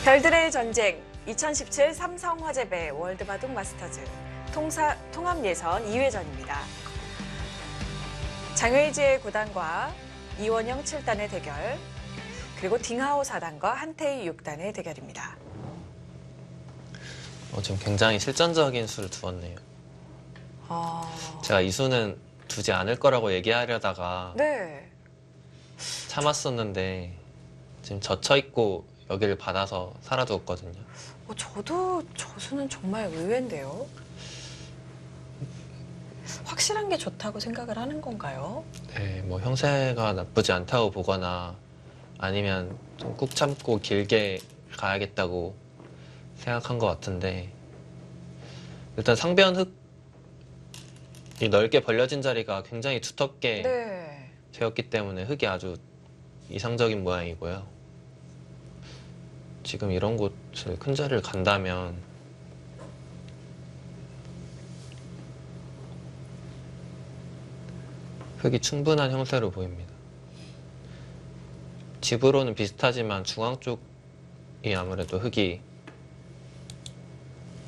별들의 전쟁 2017 삼성화재배 월드바둑 마스터즈 통합예선 2회전입니다. 장웨이지의 9단과 이원영 7단의 대결, 그리고 딩하오 4단과 한태희 6단의 대결입니다. 지금 굉장히 실전적인 수를 두었네요. 제가 이 수는 두지 않을 거라고 얘기하려다가 네. 참았었는데 지금 젖혀있고 여기를 받아서 살아두었거든요. 저도 저 수는 정말 의외인데요. 확실한 게 좋다고 생각을 하는 건가요? 네, 뭐 형세가 나쁘지 않다고 보거나 아니면 좀 꾹 참고 길게 가야겠다고 생각한 것 같은데, 일단 상변 흙이 넓게 벌려진 자리가 굉장히 두텁게 네. 되었기 때문에 흙이 아주 이상적인 모양이고요. 지금 이런 곳을 큰 자리를 간다면 흙이 충분한 형세로 보입니다. 집으로는 비슷하지만 중앙 쪽이 아무래도 흙이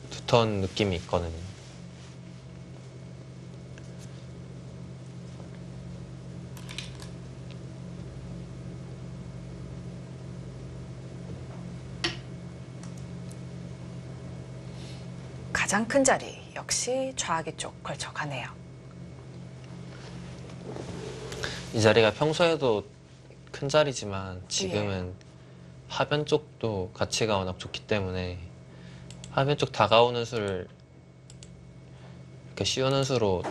두터운 느낌이 있거든요. 가장 큰 자리 역시 좌하기 쪽 걸쳐가네요. 이 자리가 평소에도 큰 자리지만 지금은 하변 쪽도 가치가 워낙 좋기 때문에 하변 쪽 다가오는 수를 이렇게 씌우는 수로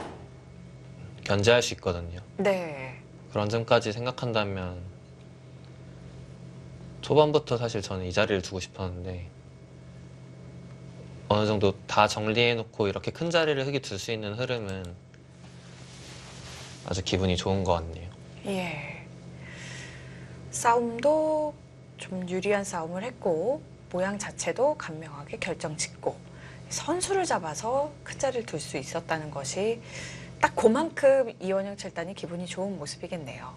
견제할 수 있거든요. 네. 그런 점까지 생각한다면 초반부터 사실 저는 이 자리를 두고 싶었는데, 어느 정도 다 정리해놓고 이렇게 큰 자리를 흙이 둘 수 있는 흐름은 아주 기분이 좋은 것 같네요. 예. 싸움도 좀 유리한 싸움을 했고, 모양 자체도 간명하게 결정짓고, 선수를 잡아서 큰 자리를 둘 수 있었다는 것이 딱 그만큼 이원영 7단이 기분이 좋은 모습이겠네요.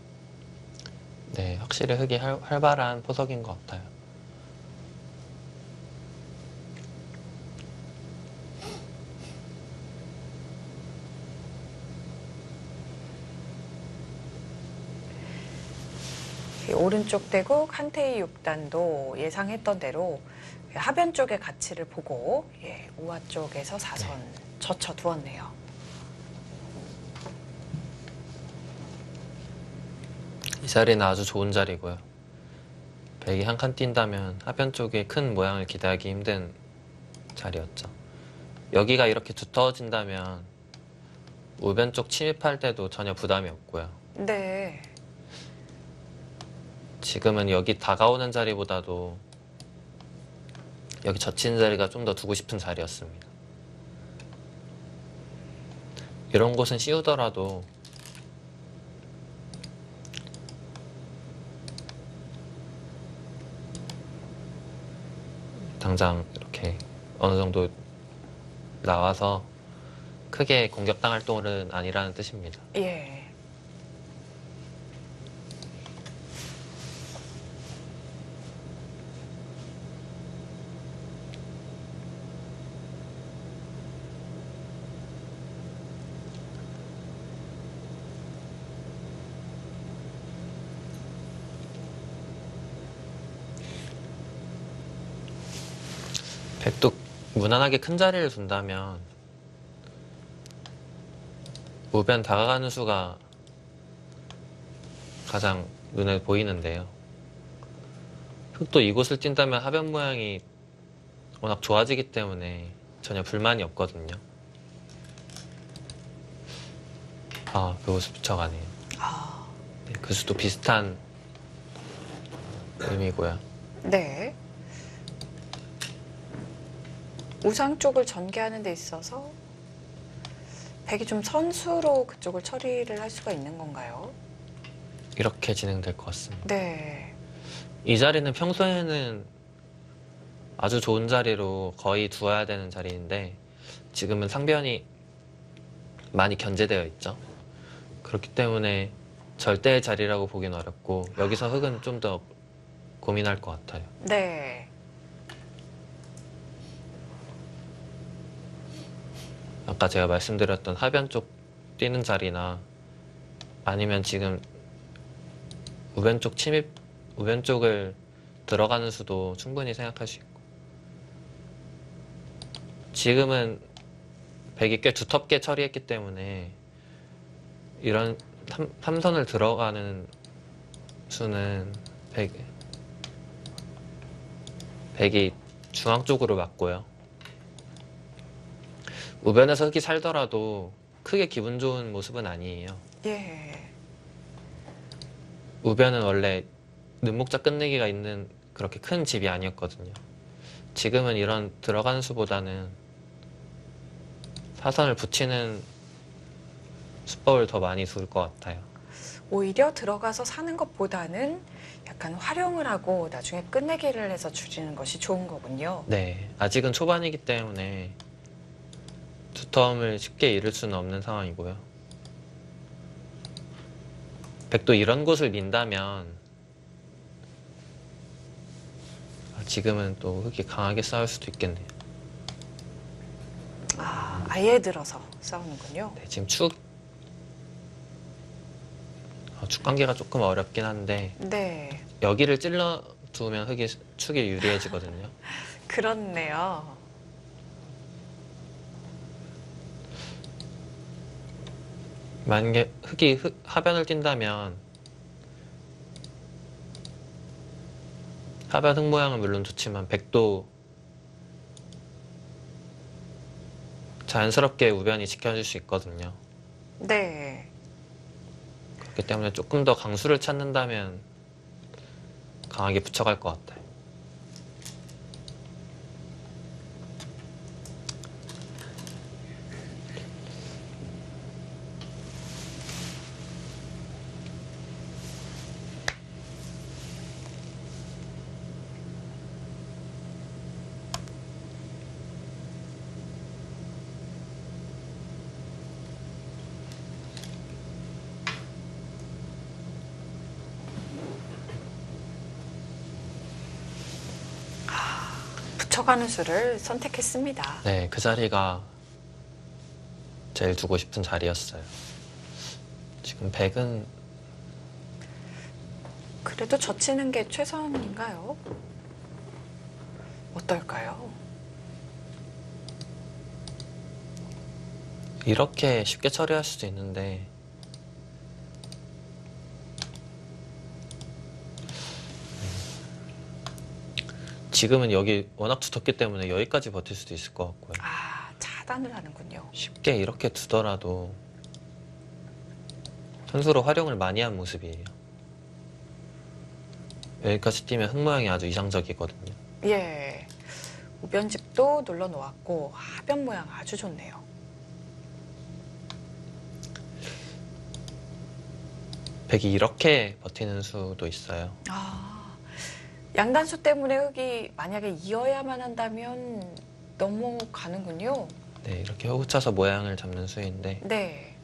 네, 확실히 흙이 활발한 포석인 것 같아요. 오른쪽 대국 한태희 6단도 예상했던 대로 하변 쪽의 가치를 보고 우하 쪽에서 사선 젖혀두었네요. 이 자리는 아주 좋은 자리고요. 백이 한 칸 뛴다면 하변 쪽에 큰 모양을 기대하기 힘든 자리였죠. 여기가 이렇게 두터워진다면 우변 쪽 침입할 때도 전혀 부담이 없고요. 네. 지금은 여기 다가오는 자리보다도 여기 젖히는 자리가 좀 더 두고 싶은 자리였습니다. 이런 곳은 씌우더라도 당장 이렇게 어느 정도 나와서 크게 공격당할 동은 아니라는 뜻입니다. 예. 백도 무난하게 큰 자리를 둔다면 우변 다가가는 수가 가장 눈에 보이는데요. 흑도 이곳을 뛴다면 하변 모양이 워낙 좋아지기 때문에 전혀 불만이 없거든요. 그곳을 붙여가네요. 네, 그 수도 비슷한 의미고요. 네. 우상 쪽을 전개하는 데 있어서 백이 좀 선수로 그쪽을 처리를 할 수가 있는 건가요? 이렇게 진행될 것 같습니다. 네. 이 자리는 평소에는 아주 좋은 자리로 거의 두어야 되는 자리인데 지금은 상변이 많이 견제되어 있죠. 그렇기 때문에 절대의 자리라고 보긴 어렵고 여기서 흙은 좀 더 고민할 것 같아요. 네. 아까 제가 말씀드렸던 하변 쪽 뛰는 자리나 아니면 지금 우변 쪽 침입, 우변 쪽을 들어가는 수도 충분히 생각할 수 있고, 지금은 백이 꽤 두텁게 처리했기 때문에 이런 삼선을 들어가는 수는 백이 중앙 쪽으로 맞고요. 우변에서 흑이 살더라도 크게 기분 좋은 모습은 아니에요. 예. 우변은 원래 눈목자 끝내기가 있는 그렇게 큰 집이 아니었거든요. 지금은 이런 들어가는 수보다는 사선을 붙이는 수법을 더 많이 둘 것 같아요. 오히려 들어가서 사는 것보다는 약간 활용을 하고 나중에 끝내기를 해서 줄이는 것이 좋은 거군요. 네, 아직은 초반이기 때문에 두텀을 쉽게 잃을 수는 없는 상황이고요. 백도 이런 곳을 민다면 지금은 또 흑이 강하게 싸울 수도 있겠네요. 아, 아예 들어서 싸우는군요. 네, 지금 축 관계가 조금 어렵긴 한데 네, 여기를 찔러 두면 축이 유리해지거든요. 그렇네요. 만약에 흑이 하변을 뛴다면 하변 흑 모양은 물론 좋지만 백도 자연스럽게 우변이 지켜줄 수 있거든요. 네. 그렇기 때문에 조금 더 강수를 찾는다면 강하게 붙여갈 것 같아요. 붙여가는 수를 선택했습니다. 네, 그 자리가 제일 두고 싶은 자리였어요. 지금 백은 그래도 젖히는 게 최선인가요? 어떨까요? 이렇게 쉽게 처리할 수도 있는데 지금은 여기 워낙 두텁기 때문에 여기까지 버틸 수도 있을 것 같고요. 아, 차단을 하는군요. 쉽게 이렇게 두더라도 선수로 활용을 많이 한 모습이에요. 여기까지 뛰면 흙 모양이 아주 이상적이거든요. 예. 우변집도 눌러 놓았고 하변 모양 아주 좋네요. 백이 이렇게 버티는 수도 있어요. 아, 양단수 때문에 흙이 만약에 이어야만 한다면 넘어가는군요. 네, 이렇게 호구 차서 모양을 잡는 수인데 네.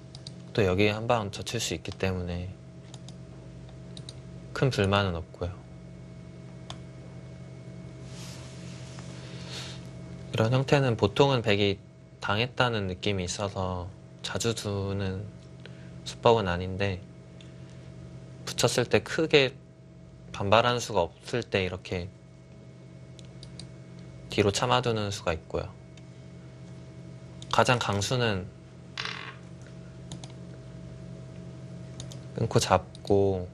또 여기에 한 방 젖힐 수 있기 때문에 큰 불만은 없고요. 이런 형태는 보통은 백이 당했다는 느낌이 있어서 자주 두는 수법은 아닌데 붙였을 때 크게 반발하는 수가 없을 때 이렇게 뒤로 참아두는 수가 있고요. 가장 강수는 끊고 잡고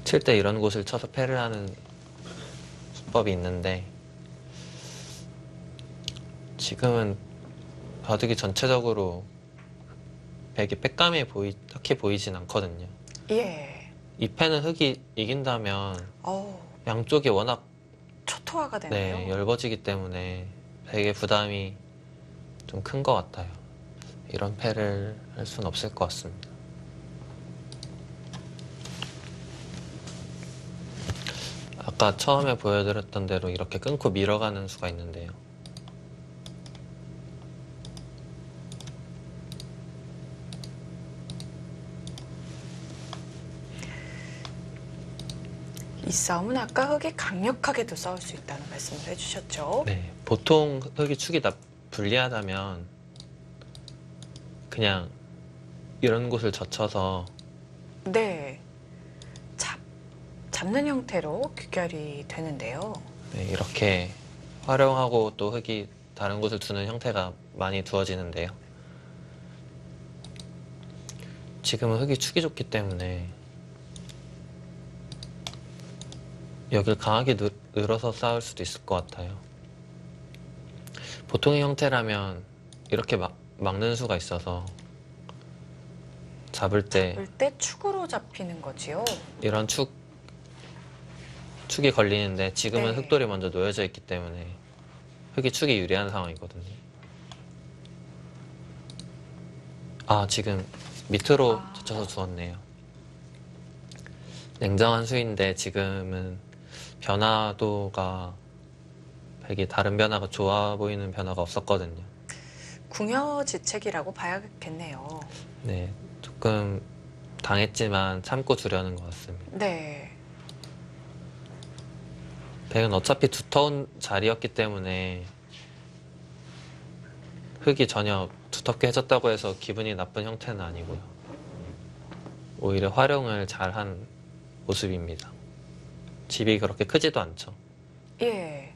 칠 때 이런 곳을 쳐서 패를 하는 수법이 있는데 지금은 바둑이 전체적으로 백이 백감이 딱히 보이진 않거든요. 예. 이 패는 흑이 이긴다면 어우, 양쪽이 워낙 초토화가 되네요. 네, 얇아지기 때문에 백의 부담이 좀 큰 것 같아요. 이런 패를 할 수는 없을 것 같습니다. 아까 처음에 보여드렸던 대로 이렇게 끊고 밀어가는 수가 있는데요. 이 싸움은 아까 흙이 강력하게도 싸울 수 있다는 말씀을 해주셨죠. 네, 보통 흙이 축이 다 불리하다면 그냥 이런 곳을 젖혀서 네, 잡는 형태로 귀결이 되는데요. 네, 이렇게 활용하고 또 흙이 다른 곳을 두는 형태가 많이 두어지는데요. 지금은 흙이 축이 좋기 때문에 여길 강하게 늘어서 싸울 수도 있을 것 같아요. 보통의 형태라면 이렇게 막는 수가 있어서 잡을 때 잡을 때 축으로 잡히는 거지요. 이런 축이 걸리는데 지금은 네. 흙돌이 먼저 놓여져 있기 때문에 흙이 축이 유리한 상황이거든요. 아, 지금 밑으로 젖혀서 두었네요. 냉정한 수인데 지금은 변화도가 백이 다른 변화가 좋아 보이는 변화가 없었거든요. 궁여지책이라고 봐야겠네요. 네, 조금 당했지만 참고 두려는 것 같습니다. 네. 백은 어차피 두터운 자리였기 때문에 흙이 전혀 두텁게 해졌다고 해서 기분이 나쁜 형태는 아니고요. 오히려 활용을 잘한 모습입니다. 집이 그렇게 크지도 않죠. 예.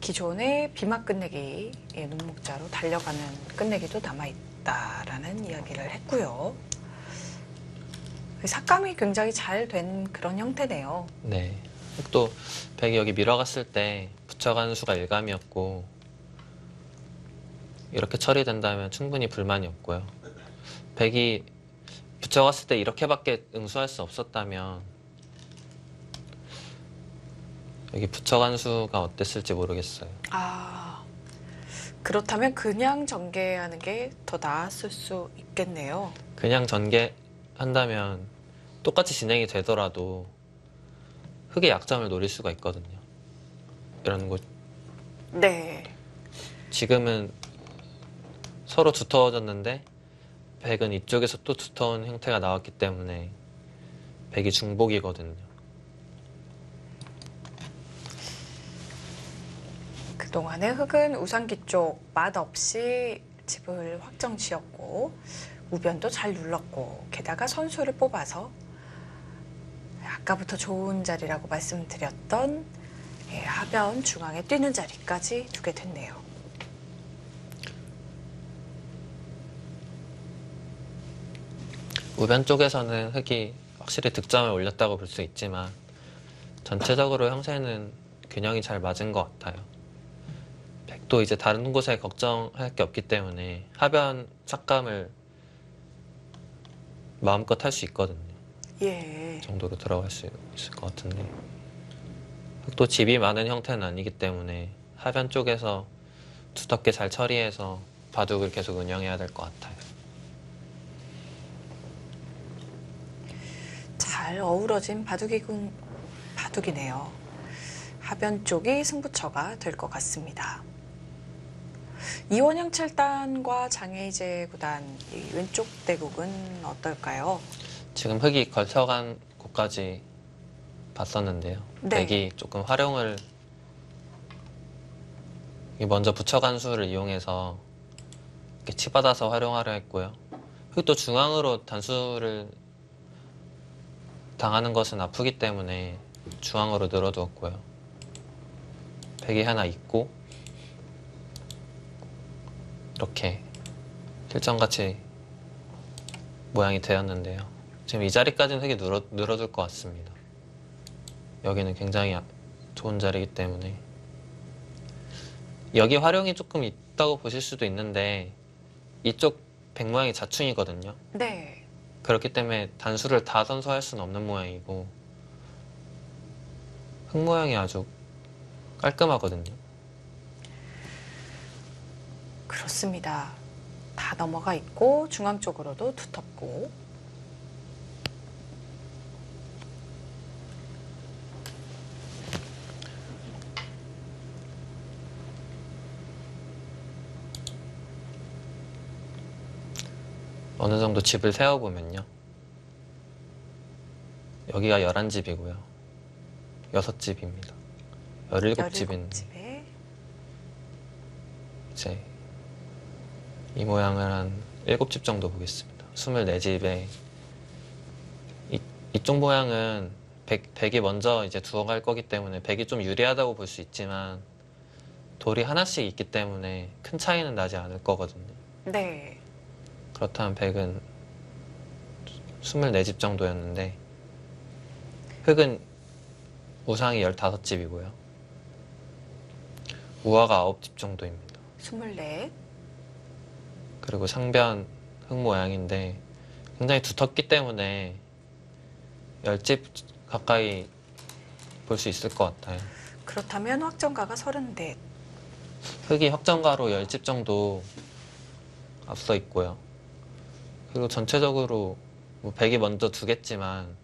기존의 비막 끝내기 눈목자로 달려가는 끝내기도 남아있다라는 이야기를 했고요. 삭감이 굉장히 잘 된 그런 형태네요. 네. 흙도 백이 여기 밀어갔을 때 붙여가는 수가 일감이었고 이렇게 처리된다면 충분히 불만이 없고요. 백이 붙여갔을 때 이렇게밖에 응수할 수 없었다면 여기 붙여간 수가 어땠을지 모르겠어요. 아, 그렇다면 그냥 전개하는 게 더 나았을 수 있겠네요. 그냥 전개한다면 똑같이 진행이 되더라도 흙의 약점을 노릴 수가 있거든요. 이런 곳. 네. 지금은 서로 두터워졌는데 백은 이쪽에서 또 두터운 형태가 나왔기 때문에 백이 중복이거든요. 그동안의 흙은 우상기 쪽 맛없이 집을 확정 지었고 우변도 잘 눌렀고 게다가 선수를 뽑아서 아까부터 좋은 자리라고 말씀드렸던 하변 중앙에 뛰는 자리까지 두게 됐네요. 우변 쪽에서는 흙이 확실히 득점을 올렸다고 볼 수 있지만 전체적으로 형세는 균형이 잘 맞은 것 같아요. 백도 이제 다른 곳에 걱정할 게 없기 때문에 하변 삭감을 마음껏 할 수 있거든요. 예. 정도로 들어갈 수 있을 것 같은데 흙도 집이 많은 형태는 아니기 때문에 하변 쪽에서 두텁게 잘 처리해서 바둑을 계속 운영해야 될 것 같아요. 잘 어우러진 바둑이네요. 하변 쪽이 승부처가 될 것 같습니다. 이원영 7단과 장혜이제 9단 이 왼쪽 대국은 어떨까요? 지금 흙이 걸쳐간 곳까지 봤었는데요. 네. 백이 조금 활용을 먼저 붙여간 수를 이용해서 이렇게 치받아서 활용하려 했고요. 흙도 중앙으로 단수를 당하는 것은 아프기 때문에 중앙으로 늘어두었고요. 백이 하나 있고 이렇게 실전같이 모양이 되었는데요. 지금 이 자리까지는 흙이 늘어줄 것 같습니다. 여기는 굉장히 좋은 자리이기 때문에 여기 활용이 조금 있다고 보실 수도 있는데 이쪽 백 모양이 자충이거든요. 네. 그렇기 때문에 단수를 다 선수할 수는 없는 모양이고 흙 모양이 아주 깔끔하거든요. 그렇습니다. 다 넘어가 있고 중앙 쪽으로도 두텁고 어느 정도 집을 세워보면요. 여기가 11집이고요. 6집입니다. 17집인데 17집에 이제 이 모양을 한 7집 정도 보겠습니다. 24집에 이쪽 모양은 백이 먼저 이제 두어갈 거기 때문에 백이 좀 유리하다고 볼 수 있지만 돌이 하나씩 있기 때문에 큰 차이는 나지 않을 거거든요. 네. 그렇다면 백은 24집 정도였는데 흑은 우상이 15집이고요. 우화가 9집 정도입니다. 24. 그리고 상변 흑 모양인데 굉장히 두텁기 때문에 10집 가까이 볼 수 있을 것 같아요. 그렇다면 확정가가 34. 흑이 확정가로 10집 정도 앞서 있고요. 그리고 전체적으로 뭐 백이 먼저 두겠지만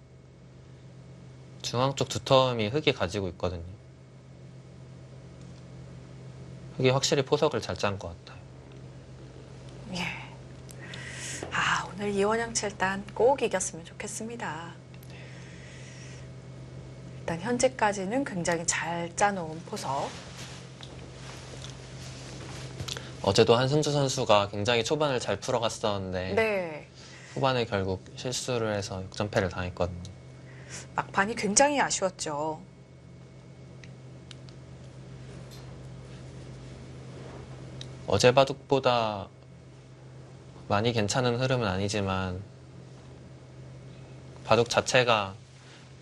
중앙 쪽 두터움이 흑이 가지고 있거든요. 흑이 확실히 포석을 잘 짠 것 같아요. 예. 아, 오늘 이원영 7단 꼭 이겼으면 좋겠습니다. 일단 현재까지는 굉장히 잘 짜놓은 포석. 어제도 한승주 선수가 굉장히 초반을 잘 풀어갔었는데 네. 후반에 결국 실수를 해서 역전패를 당했거든요. 막판이 굉장히 아쉬웠죠. 어제 바둑보다 많이 괜찮은 흐름은 아니지만 바둑 자체가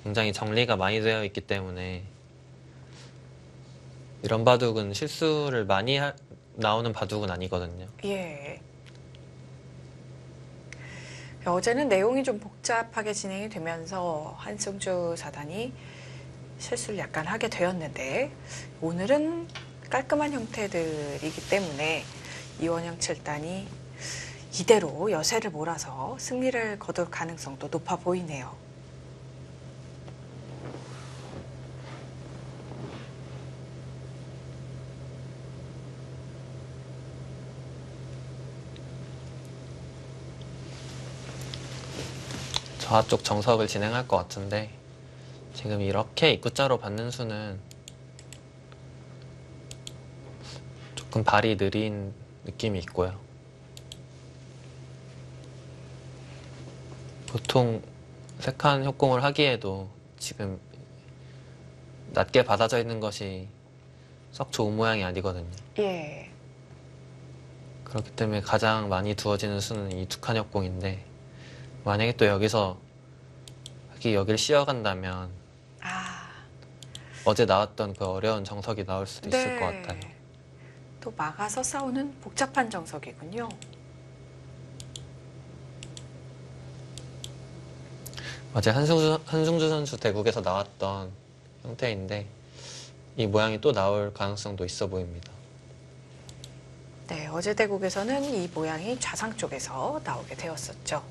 굉장히 정리가 많이 되어 있기 때문에 이런 바둑은 실수를 많이 나오는 바둑은 아니거든요. 예. 어제는 내용이 좀 복잡하게 진행이 되면서 한승주 사단이 실수를 약간 하게 되었는데 오늘은 깔끔한 형태들이기 때문에 이원영 7단이 이대로 여세를 몰아서 승리를 거둘 가능성도 높아 보이네요. 좌쪽 정석을 진행할 것 같은데 지금 이렇게 입구자로 받는 수는 조금 발이 느린 느낌이 있고요. 보통 세칸 협공을 하기에도 지금 낮게 받아져 있는 것이 썩 좋은 모양이 아니거든요. 예. 그렇기 때문에 가장 많이 두어지는 수는 이 2칸 협공인데 만약에 또 여기서 흑이 여길 씌어간다면 아, 어제 나왔던 그 어려운 정석이 나올 수도 있을 것 같아요. 또 막아서 싸우는 복잡한 정석이군요. 어제 한승주 선수 대국에서 나왔던 형태인데 이 모양이 또 나올 가능성도 있어 보입니다. 네, 어제 대국에서는 이 모양이 좌상 쪽에서 나오게 되었었죠.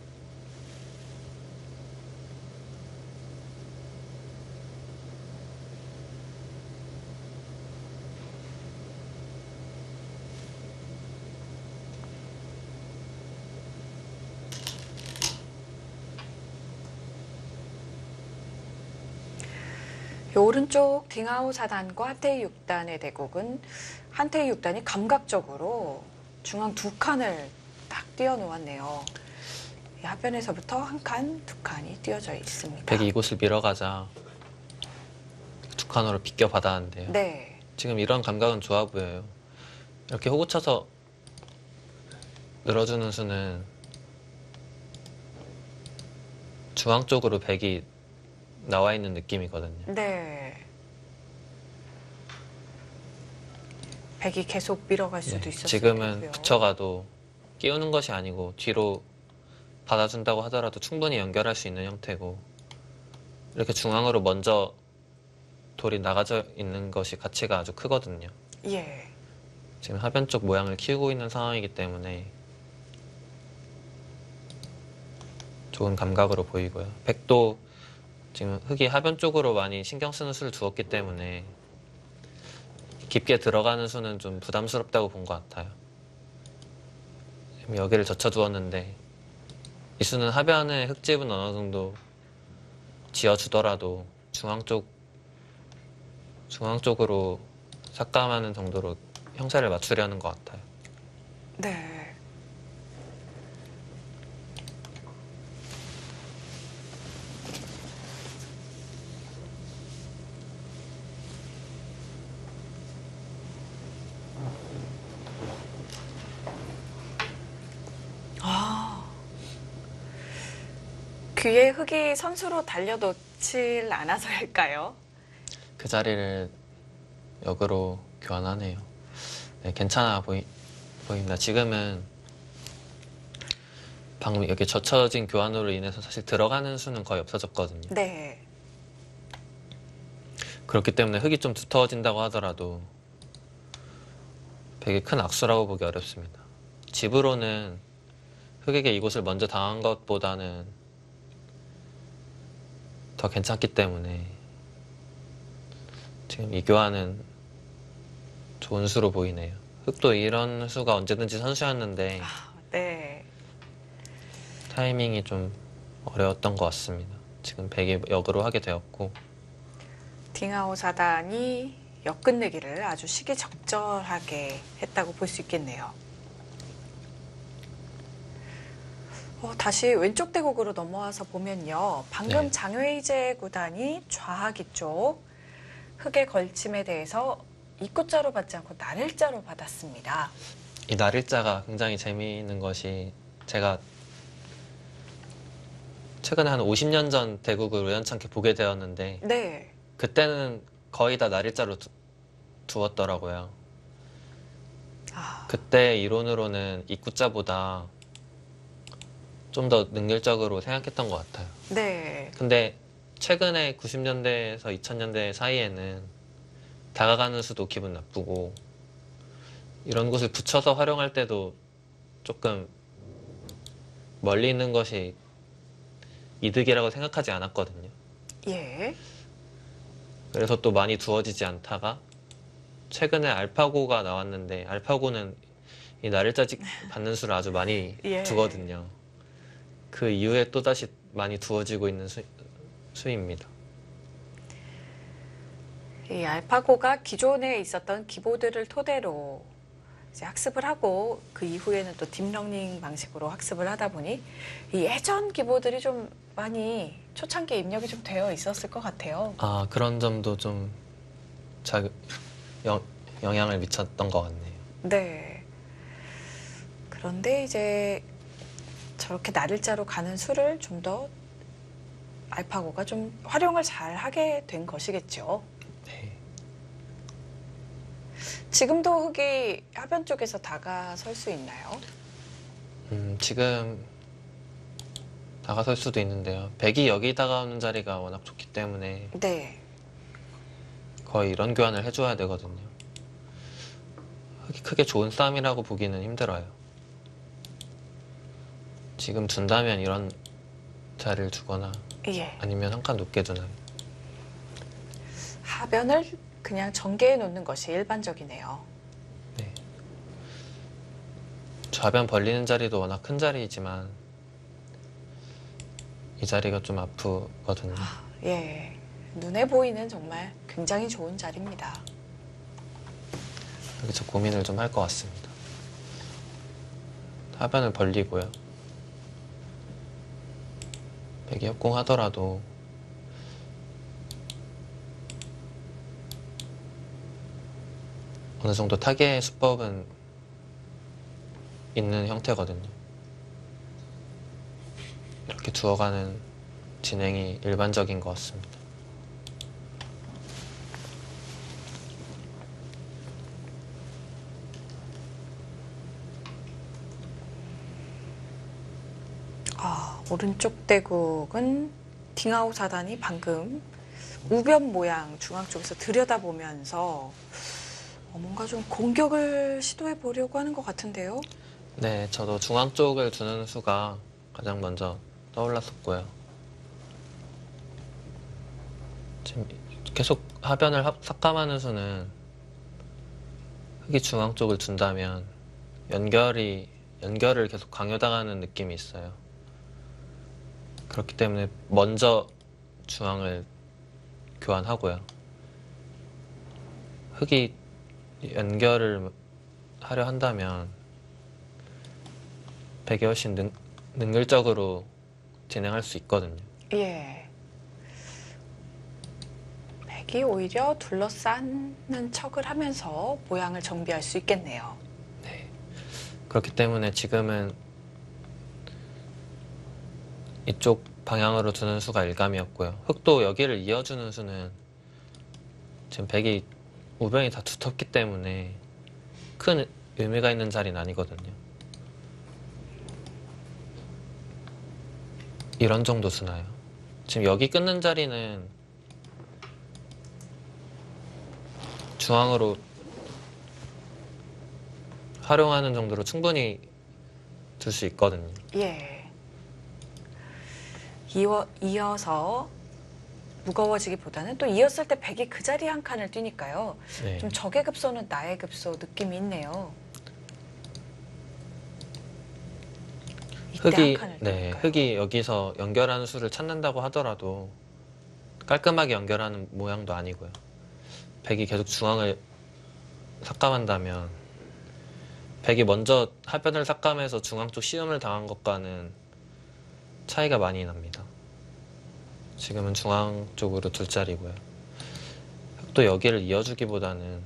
이 오른쪽 딩하우 사단과 한태희 6단의 대국은 한태희 6단이 감각적으로 중앙 2칸을 딱 띄워 놓았네요. 이 하변에서부터 한 칸, 2칸이 띄어져 있습니다. 백이 이곳을 밀어가자 2칸으로 비껴 받았는데요. 네. 지금 이런 감각은 좋아 보여요. 이렇게 호구 쳐서 늘어주는 수는 중앙 쪽으로 백이 나와 있는 느낌이거든요. 네. 백이 계속 밀어갈 수도 네, 있었을 지금은 테고요. 붙여가도 끼우는 것이 아니고 뒤로 받아준다고 하더라도 충분히 연결할 수 있는 형태고 이렇게 중앙으로 먼저 돌이 나가져 있는 것이 가치가 아주 크거든요. 예. 지금 하변 쪽 모양을 키우고 있는 상황이기 때문에 좋은 감각으로 보이고요. 백도 지금 흑이 하변 쪽으로 많이 신경 쓰는 수를 두었기 때문에 깊게 들어가는 수는 좀 부담스럽다고 본 것 같아요. 지금 여기를 젖혀두었는데 이 수는 하변에 흑집은 어느 정도 지어주더라도 중앙 쪽 중앙 쪽으로 삭감하는 정도로 형태를 맞추려는 것 같아요. 네. 아, 귀에 흙이 선수로 달려놓질 않아서일까요? 그 자리를 역으로 교환하네요. 네, 괜찮아 보입니다. 지금은 방금 이렇게 젖혀진 교환으로 인해서 사실 들어가는 수는 거의 없어졌거든요. 네. 그렇기 때문에 흙이 좀 두터워진다고 하더라도 되게 큰 악수라고 보기 어렵습니다. 집으로는 흙에게 이곳을 먼저 당한 것보다는 더 괜찮기 때문에 지금 이 교환은 좋은 수로 보이네요. 흙도 이런 수가 언제든지 선수였는데 네. 타이밍이 좀 어려웠던 것 같습니다. 지금 백이 역으로 하게 되었고 딩하오 사단이 역끝내기를 아주 시기적절하게 했다고 볼 수 있겠네요. 다시 왼쪽 대국으로 넘어와서 보면요. 방금 네. 장외이제 구단이 좌하기 쪽 흙의 걸침에 대해서 입구자로 받지 않고 나를자로 받았습니다. 이 날일자가 굉장히 재미있는 것이 제가 최근에 한 50년 전 대국을 우연찮게 보게 되었는데 네. 그때는 거의 다 날일자로 두었더라고요. 아, 그때 이론으로는 입구자보다 좀 더 능률적으로 생각했던 것 같아요. 네. 근데 최근에 90년대에서 2000년대 사이에는 다가가는 수도 기분 나쁘고 이런 곳을 붙여서 활용할 때도 조금 멀리 있는 것이 이득이라고 생각하지 않았거든요. 예. 그래서 또 많이 두어지지 않다가 최근에 알파고가 나왔는데 알파고는 이 날일자 받는 수를 아주 많이 예. 두거든요. 그 이후에 또다시 많이 두어지고 있는 수입니다. 이 알파고가 기존에 있었던 기보드를 토대로 이제 학습을 하고 그 이후에는 또 딥러닝 방식으로 학습을 하다 보니 이 예전 기보들이 좀 많이 초창기에 입력이 좀 되어 있었을 것 같아요. 아, 그런 점도 좀 영향을 미쳤던 것 같네요. 네. 그런데 이제 저렇게 날일자로 가는 수를 좀 더 알파고가 좀 활용을 잘 하게 된 것이겠죠. 네. 지금도 흙이 하변 쪽에서 다가설 수 있나요? 지금 다가설 수도 있는데요. 백이 여기 다가오는 자리가 워낙 좋기 때문에 네. 거의 이런 교환을 해줘야 되거든요. 흙이 크게 좋은 싸움이라고 보기는 힘들어요. 지금 둔다면 이런 자리를 주거나 예. 아니면 한 칸 높게 두나요? 하변을 그냥 전개해 놓는 것이 일반적이네요. 네. 좌변 벌리는 자리도 워낙 큰 자리이지만 이 자리가 좀 아프거든요. 예. 눈에 보이는 정말 굉장히 좋은 자리입니다. 여기서 고민을 좀 할 것 같습니다. 하변을 벌리고요. 백이 협공하더라도 어느 정도 타겟 수법은 있는 형태거든요. 이렇게 두어가는 진행이 일반적인 것 같습니다. 오른쪽 대국은 딩하오 사단이 방금 우변 모양 중앙 쪽에서 들여다보면서 뭔가 좀 공격을 시도해 보려고 하는 것 같은데요. 네, 저도 중앙 쪽을 두는 수가 가장 먼저 떠올랐었고요. 지금 계속 하변을 삭감하는 수는 흙이 중앙 쪽을 둔다면 연결을 계속 강요당하는 느낌이 있어요. 그렇기 때문에 먼저 중앙을 교환하고요. 흙이 연결을 하려 한다면 백이 훨씬 능률적으로 진행할 수 있거든요. 예. 백이 오히려 둘러싸는 척을 하면서 모양을 정비할 수 있겠네요. 네. 그렇기 때문에 지금은 이쪽 방향으로 두는 수가 일감이었고요. 흙도 여기를 이어주는 수는 지금 백이 우변이 다 두텁기 때문에 큰 의미가 있는 자리는 아니거든요. 이런 정도 수나요? 지금 여기 끊는 자리는 중앙으로 활용하는 정도로 충분히 둘 수 있거든요. 예. 이어서 무거워지기보다는 또 이었을 때 백이 그 자리에 한 칸을 뛰니까요. 네. 좀 적의 급소는 나의 급소 느낌이 있네요. 이때 흙이 한 칸을 네, 뛰니까요. 흙이 여기서 연결하는 수를 찾는다고 하더라도 깔끔하게 연결하는 모양도 아니고요. 백이 계속 중앙을 삭감한다면 백이 먼저 하변을 삭감해서 중앙 쪽 시험을 당한 것과는 차이가 많이 납니다. 지금은 중앙 쪽으로 둘 자리고요. 흙도 여기를 이어주기보다는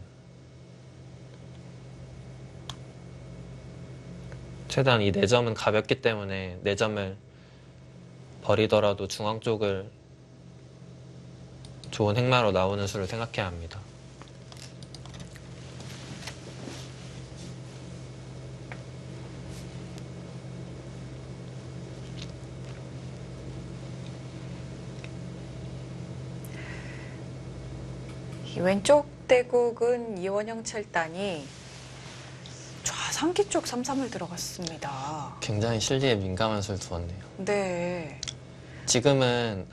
최대한 이 4점은 가볍기 때문에 4점을 버리더라도 중앙 쪽을 좋은 행마로 나오는 수를 생각해야 합니다. 이 왼쪽 대국은 이원영 칠단이 좌상기 쪽 삼삼을 들어갔습니다. 굉장히 실리에 민감한 수를 두었네요. 네. 지금은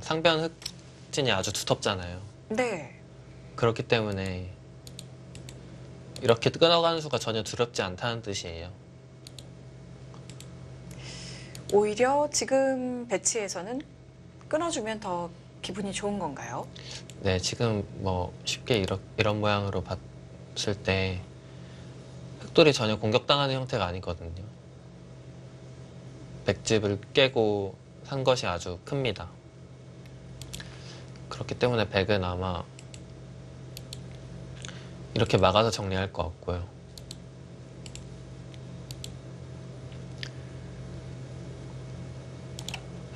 상변 흑진이 아주 두텁잖아요. 네. 그렇기 때문에 이렇게 끊어가는 수가 전혀 두렵지 않다는 뜻이에요. 오히려 지금 배치에서는 끊어주면 더 기분이 좋은 건가요? 네, 지금 뭐 쉽게 이런 모양으로 봤을 때 흑돌이 전혀 공격당하는 형태가 아니거든요. 백집을 깨고 산 것이 아주 큽니다. 그렇기 때문에 백은 아마 이렇게 막아서 정리할 것 같고요.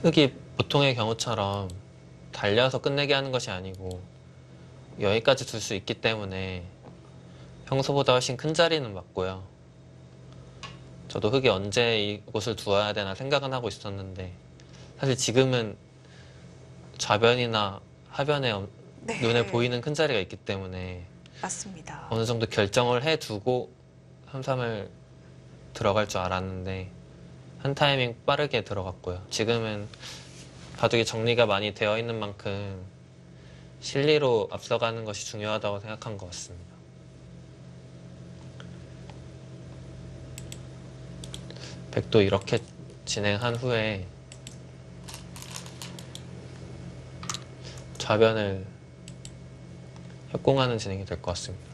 흑이 보통의 경우처럼 달려서 끝내게 하는 것이 아니고 여기까지 둘 수 있기 때문에 평소보다 훨씬 큰 자리는 맞고요. 저도 흑이 언제 이곳을 두어야 되나 생각은 하고 있었는데 사실 지금은 좌변이나 하변에 네. 눈에 보이는 큰 자리가 있기 때문에 맞습니다. 어느 정도 결정을 해두고 3-3을 들어갈 줄 알았는데 한 타이밍 빠르게 들어갔고요. 지금은 바둑이 정리가 많이 되어 있는 만큼 실리로 앞서가는 것이 중요하다고 생각한 것 같습니다. 백도 이렇게 진행한 후에 좌변을 협공하는 진행이 될 것 같습니다.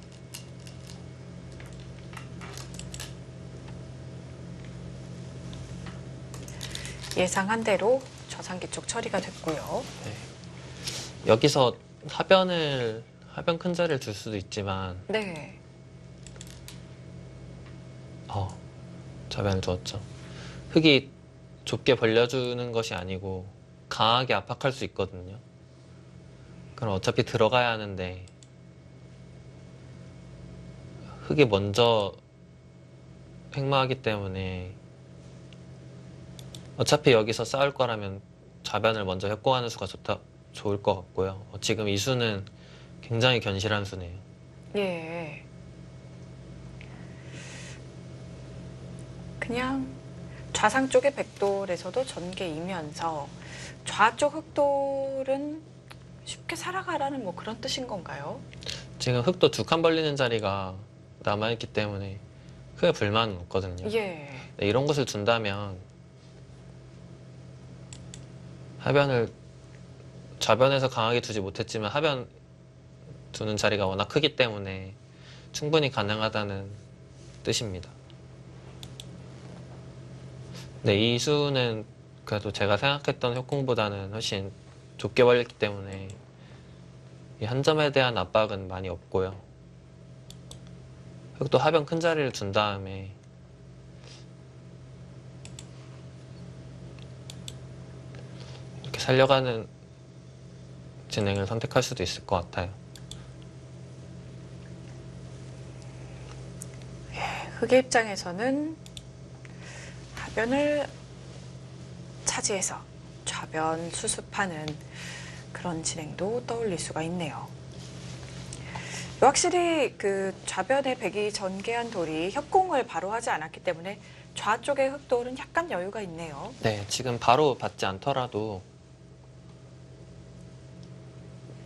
예상한 대로 좌상기 쪽 처리가 됐고요. 네. 여기서 하변 큰 자리를 둘 수도 있지만 네. 좌변을 두었죠. 흙이 좁게 벌려주는 것이 아니고 강하게 압박할 수 있거든요. 그럼 어차피 들어가야 하는데 흙이 먼저 횡마하기 때문에 어차피 여기서 싸울 거라면 좌변을 먼저 협공하는 수가 좋을 것 같고요. 지금 이 수는 굉장히 견실한 수네요. 예. 그냥 좌상 쪽의 백돌에서도 전개이면서 좌쪽 흑돌은 쉽게 살아가라는 뭐 그런 뜻인 건가요? 지금 흙도 2칸 벌리는 자리가 남아있기 때문에 크게 불만은 없거든요. 예. 네, 이런 것을 둔다면 좌변에서 강하게 두지 못했지만 하변 두는 자리가 워낙 크기 때문에 충분히 가능하다는 뜻입니다. 근데 이 수는 그래도 제가 생각했던 협공보다는 훨씬 좁게 벌렸기 때문에 이 한 점에 대한 압박은 많이 없고요. 또 하변 큰 자리를 둔 다음에 이렇게 살려가는 진행을 선택할 수도 있을 것 같아요. 흑의 입장에서는 하변을 차지해서 좌변 수습하는 그런 진행도 떠올릴 수가 있네요. 확실히 그 좌변에 백이 전개한 돌이 협공을 바로 하지 않았기 때문에 좌쪽의 흑돌은 약간 여유가 있네요. 네, 지금 바로 받지 않더라도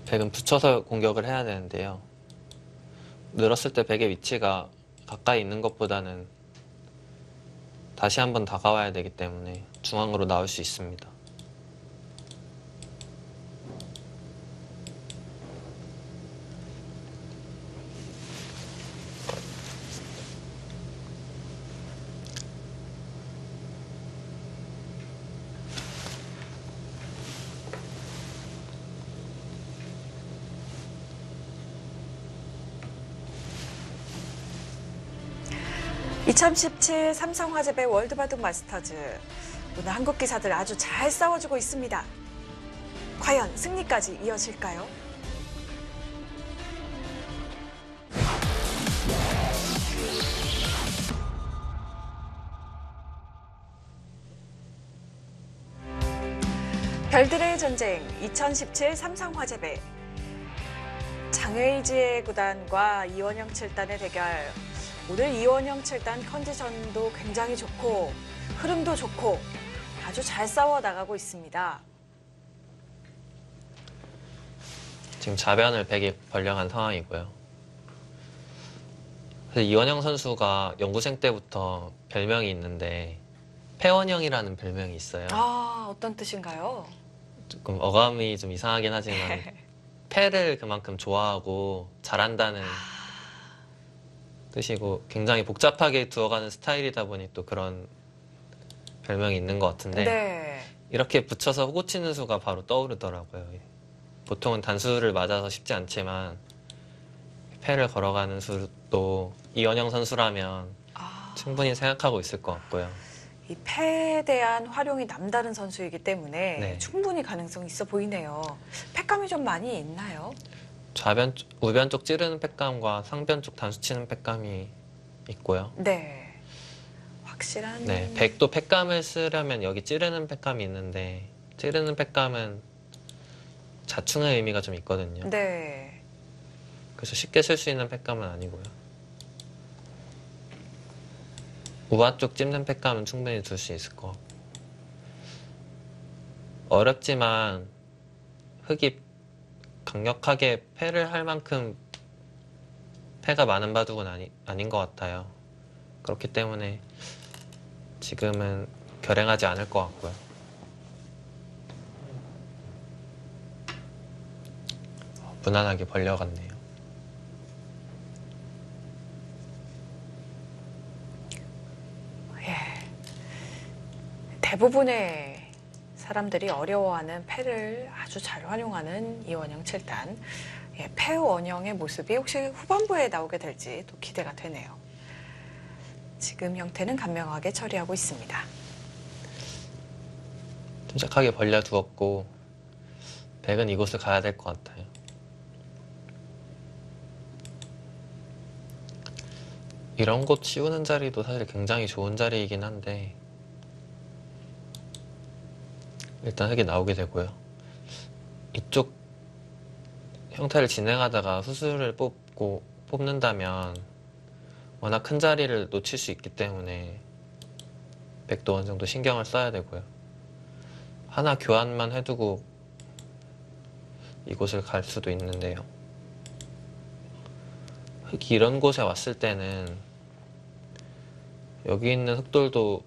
백은 붙여서 공격을 해야 되는데요. 늘었을 때 백의 위치가 가까이 있는 것보다는 다시 한번 다가와야 되기 때문에 중앙으로 나올 수 있습니다. (2017) 삼성화재배 월드바둑 마스터즈, 오늘 한국 기사들 아주 잘 싸워주고 있습니다. 과연 승리까지 이어질까요? 별들의 전쟁 2017 삼성화재배, 장웨이지의 구단과 이원영 7단의 대결. 오늘 이원영 7단 컨디션도 굉장히 좋고 흐름도 좋고 아주 잘 싸워 나가고 있습니다. 지금 좌변을 백이 벌려간 상황이고요. 사실 이원영 선수가 연구생 때부터 별명이 있는데 패원영이라는 별명이 있어요. 아, 어떤 뜻인가요? 조금 어감이 좀 이상하긴 하지만 패를 그만큼 좋아하고 잘한다는 뜻이고 굉장히 복잡하게 두어가는 스타일이다 보니 또 그런 별명이 있는 것 같은데 네. 이렇게 붙여서 호구 치는 수가 바로 떠오르더라고요. 보통은 단수를 맞아서 쉽지 않지만 패를 걸어가는 수도 이원영 선수라면 충분히 생각하고 있을 것 같고요. 이 패에 대한 활용이 남다른 선수이기 때문에 네. 충분히 가능성이 있어 보이네요. 패감이 좀 많이 있나요? 우변 쪽 찌르는 패감과 상변 쪽 단수 치는 패감이 있고요. 네. 확실한. 네, 백도 패감을 쓰려면 여기 찌르는 패감이 있는데 찌르는 패감은 자충의 의미가 좀 있거든요. 네. 그래서 쉽게 쓸 수 있는 패감은 아니고요. 우아 쪽 찝는 패감은 충분히 둘 수 있을 것 같고 어렵지만 흑이 강력하게 패를 할 만큼 패가 많은 바둑은 아닌 것 같아요. 그렇기 때문에 지금은 결행하지 않을 것 같고요. 무난하게 벌려갔네요. 예. 대부분의 사람들이 어려워하는 패를 아주 잘 활용하는 이원영 7단. 예, 패 원영의 모습이 혹시 후반부에 나오게 될지 또 기대가 되네요. 지금 형태는 간명하게 처리하고 있습니다. 침착하게 벌려두었고 백은 이곳을 가야 될 것 같아요. 이런 곳 씌우는 자리도 사실 굉장히 좋은 자리이긴 한데 일단 흑이 나오게 되고요. 이쪽 형태를 진행하다가 수술을 뽑는다면 워낙 큰 자리를 놓칠 수 있기 때문에 백도 어느 정도 신경을 써야 되고요. 하나 교환만 해두고 이곳을 갈 수도 있는데요. 흑이 이런 곳에 왔을 때는 여기 있는 흑돌도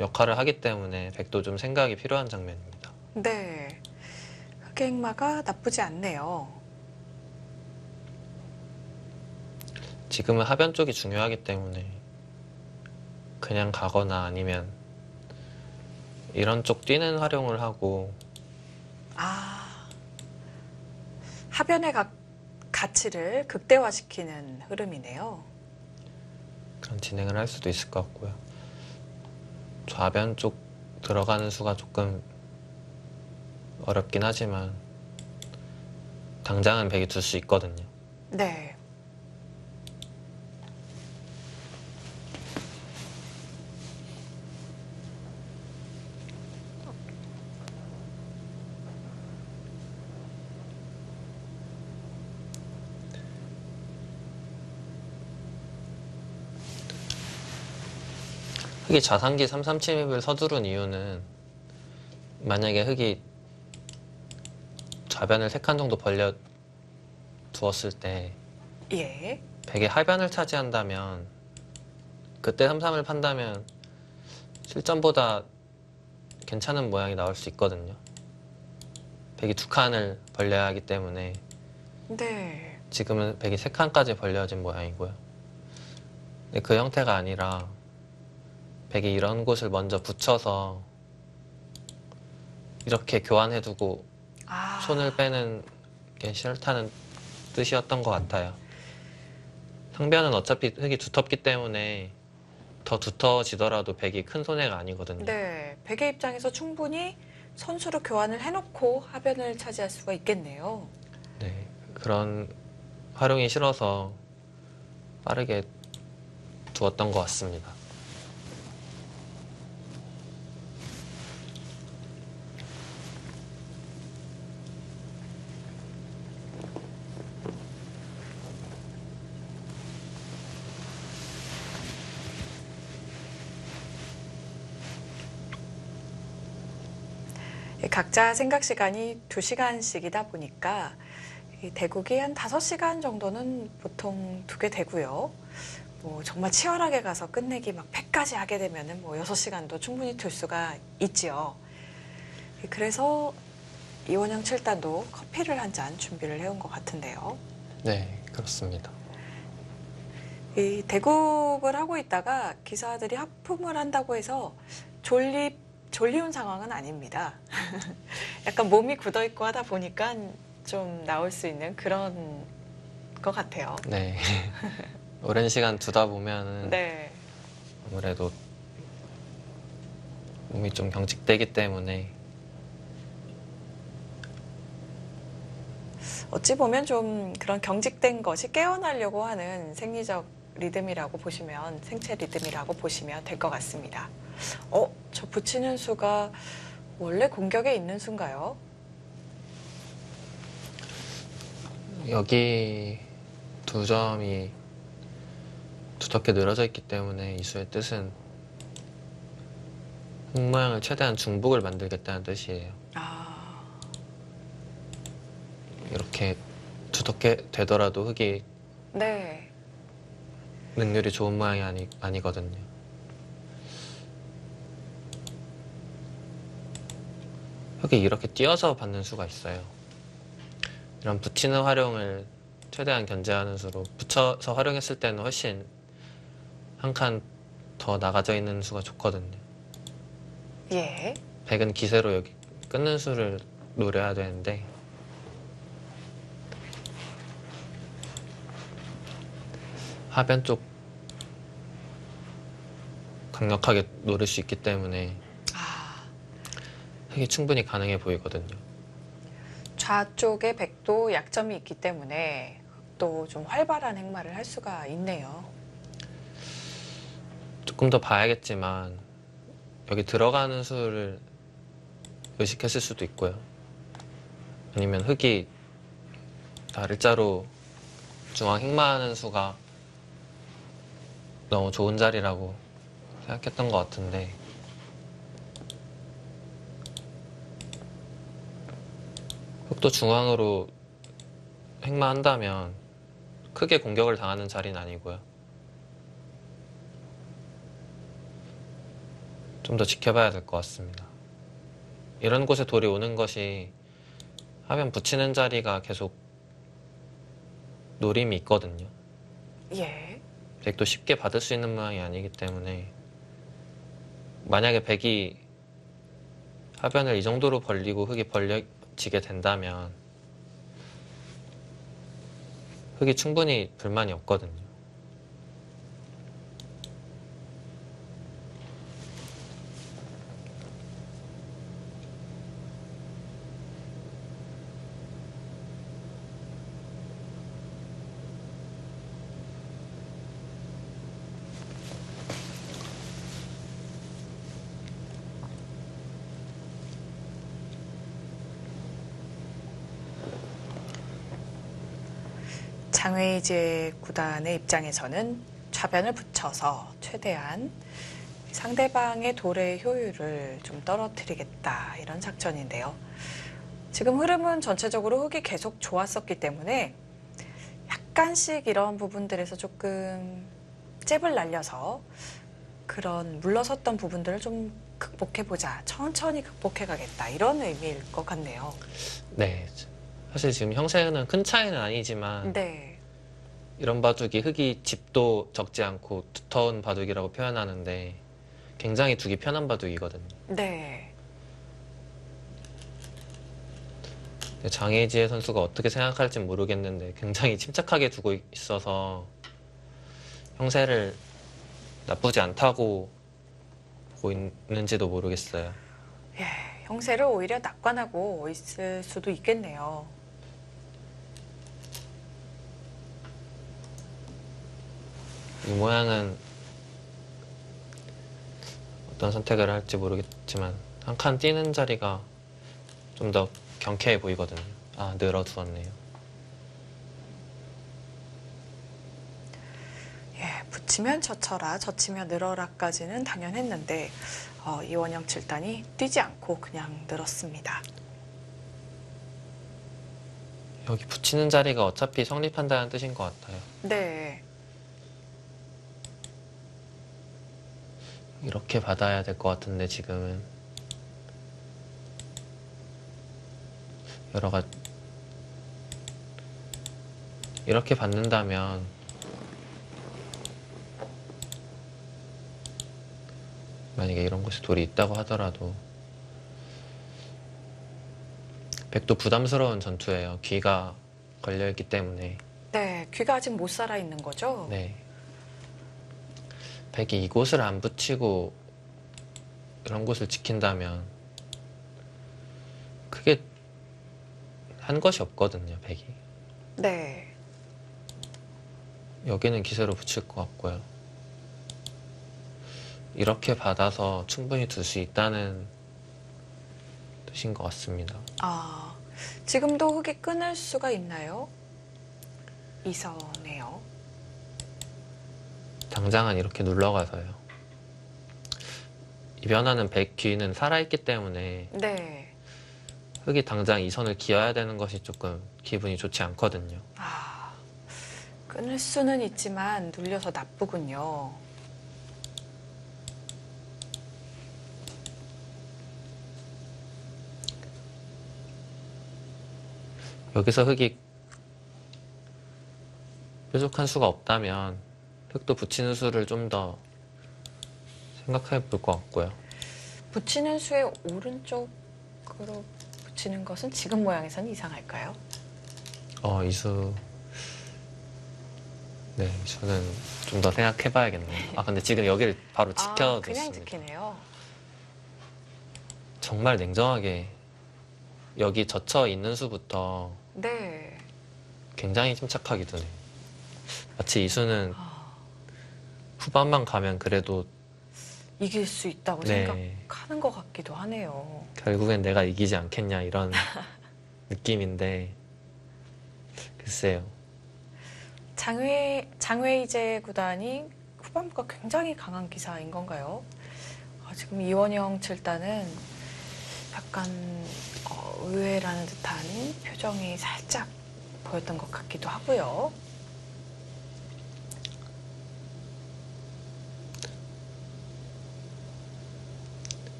역할을 하기 때문에 백도 좀 생각이 필요한 장면입니다. 네. 흑의 흑마가 나쁘지 않네요. 지금은 하변 쪽이 중요하기 때문에 그냥 가거나 아니면 이런 쪽 뛰는 활용을 하고 아, 하변의 가치를 극대화시키는 흐름이네요. 그런 진행을 할 수도 있을 것 같고요. 좌변 쪽 들어가는 수가 조금 어렵긴 하지만 당장은 백이 둘 수 있거든요. 네. 흑이 자상기 3-3 침입을 서두른 이유는 만약에 흑이 좌변을 3칸 정도 벌려 두었을 때 예. 백의 하변을 차지한다면 그때 3-3을 판다면 실전보다 괜찮은 모양이 나올 수 있거든요. 백이 2칸을 벌려야 하기 때문에 네. 지금은 백이 3칸까지 벌려진 모양이고요. 근데 그 형태가 아니라 백이 이런 곳을 먼저 붙여서 이렇게 교환해두고 아, 손을 빼는 게 싫다는 뜻이었던 것 같아요. 상변은 어차피 흙이 두텁기 때문에 더 두터워지더라도 백이 큰 손해가 아니거든요. 네. 백의 입장에서 충분히 선수로 교환을 해놓고 하변을 차지할 수가 있겠네요. 네, 그런 활용이 싫어서 빠르게 두었던 것 같습니다. 각자 생각 시간이 2시간씩이다 보니까 이 대국이 한 5시간 정도는 보통 두게 되고요. 뭐 정말 치열하게 가서 끝내기 막 패까지 하게 되면은 뭐 6시간도 충분히 둘 수가 있지요. 그래서 이원영 7단도 커피를 한 잔 준비를 해온 것 같은데요. 네, 그렇습니다. 이 대국을 하고 있다가 기사들이 하품을 한다고 해서 졸리운 상황은 아닙니다. 약간 몸이 굳어 있고 하다 보니까 좀 나올 수 있는 그런 것 같아요. 네, 오랜 시간 두다 보면은 네. 아무래도 몸이 좀 경직되기 때문에 어찌 보면 좀 그런 경직된 것이 깨어나려고 하는 생리적 리듬이라고 보시면, 생체 리듬이라고 보시면 될 것 같습니다. 저 붙이는 수가 원래 공격에 있는 수인가요? 여기 2점이 두텁게 늘어져 있기 때문에 이 수의 뜻은 흙 모양을 최대한 중복을 만들겠다는 뜻이에요. 아, 이렇게 두텁게 되더라도 흙이 네. 능률이 좋은 모양이 아니거든요. 흙이 이렇게 띄어서 받는 수가 있어요. 이런 붙이는 활용을 최대한 견제하는 수로 붙여서 활용했을 때는 훨씬 한 칸 더 나가져 있는 수가 좋거든요. 예. 백은 기세로 여기 끊는 수를 노려야 되는데 하변 쪽 강력하게 노릴 수 있기 때문에 아, 흙이 충분히 가능해 보이거든요. 좌쪽에 백도 약점이 있기 때문에 또 좀 활발한 행마를 할 수가 있네요. 조금 더 봐야겠지만 여기 들어가는 수를 의식했을 수도 있고요. 아니면 흙이 일자로 중앙 행마하는 수가 너무 좋은 자리라고 생각했던 것 같은데 흙도 중앙으로 행마한다면 크게 공격을 당하는 자리는 아니고요. 좀 더 지켜봐야 될 것 같습니다. 이런 곳에 돌이 오는 것이 하변 붙이는 자리가 계속 노림이 있거든요. 예. 백도 쉽게 받을 수 있는 모양이 아니기 때문에 만약에 백이 하변을 이 정도로 벌리고 흙이 벌려지게 된다면 흙이 충분히 불만이 없거든요. 장외이제 구단의 입장에서는 좌변을 붙여서 최대한 상대방의 돌의 효율을 좀 떨어뜨리겠다 이런 작전인데요. 지금 흐름은 전체적으로 흙이 계속 좋았었기 때문에 약간씩 이런 부분들에서 조금 잽을 날려서 그런 물러섰던 부분들을 좀 극복해보자, 천천히 극복해가겠다 이런 의미일 것 같네요. 네. 사실 지금 형세는 큰 차이는 아니지만 네. 이런 바둑이 흙이 집도 적지 않고 두터운 바둑이라고 표현하는데 굉장히 두기 편한 바둑이거든요. 네. 장혜지혜 선수가 어떻게 생각할지 모르겠는데 굉장히 침착하게 두고 있어서 형세를 나쁘지 않다고 보고 있는지도 모르겠어요. 예, 형세를 오히려 낙관하고 있을 수도 있겠네요. 이 모양은 어떤 선택을 할지 모르겠지만 한 칸 뛰는 자리가 좀 더 경쾌해 보이거든요. 아, 늘어두었네요. 예, 붙이면 젖혀라, 젖히면 늘어라까지는 당연했는데 이원영 7단이 뛰지 않고 그냥 늘었습니다. 여기 붙이는 자리가 어차피 성립한다는 뜻인 것 같아요. 네, 이렇게 받아야 될 것 같은데 지금은 여러 가지 이렇게 받는다면 만약에 이런 곳에 돌이 있다고 하더라도 백도 부담스러운 전투예요. 귀가 걸려있기 때문에. 네, 귀가 아직 못 살아 있는 거죠? 네. 백이 이곳을 안 붙이고 이런 곳을 지킨다면 크게 한 것이 없거든요, 백이. 네, 여기는 기세로 붙일 것 같고요. 이렇게 받아서 충분히 둘 수 있다는 뜻인 것 같습니다. 아, 지금도 흙이 끊을 수가 있나요? 이선네요. 당장은 이렇게 눌러가서요. 이 변화는 백 귀는 살아있기 때문에 네, 흙이 당장 이 선을 기어야 되는 것이 조금 기분이 좋지 않거든요. 아, 끊을 수는 있지만 눌려서 나쁘군요. 여기서 흙이 뾰족한 수가 없다면 흙도 붙이는 수를 좀 더 생각해 볼 것 같고요. 붙이는 수의 오른쪽으로 붙이는 것은 지금 모양에서는 이상할까요? 이 수, 네, 이 수는 좀 더 생각해 봐야겠네요. 아, 근데 지금 여기를 바로 그냥 지켜줬습니다. 지키네요. 정말 냉정하게 여기 젖혀 있는 수부터 네. 굉장히 침착하게 두네요. 마치 이 수는 아, 후반만 가면 그래도 이길 수 있다고 네. 생각하는 것 같기도 하네요. 결국엔 내가 이기지 않겠냐 이런 느낌인데 글쎄요. 장외이제 구단이 후반부가 굉장히 강한 기사인 건가요? 지금 이원영 7단은 약간 의외라는 듯한 표정이 살짝 보였던 것 같기도 하고요.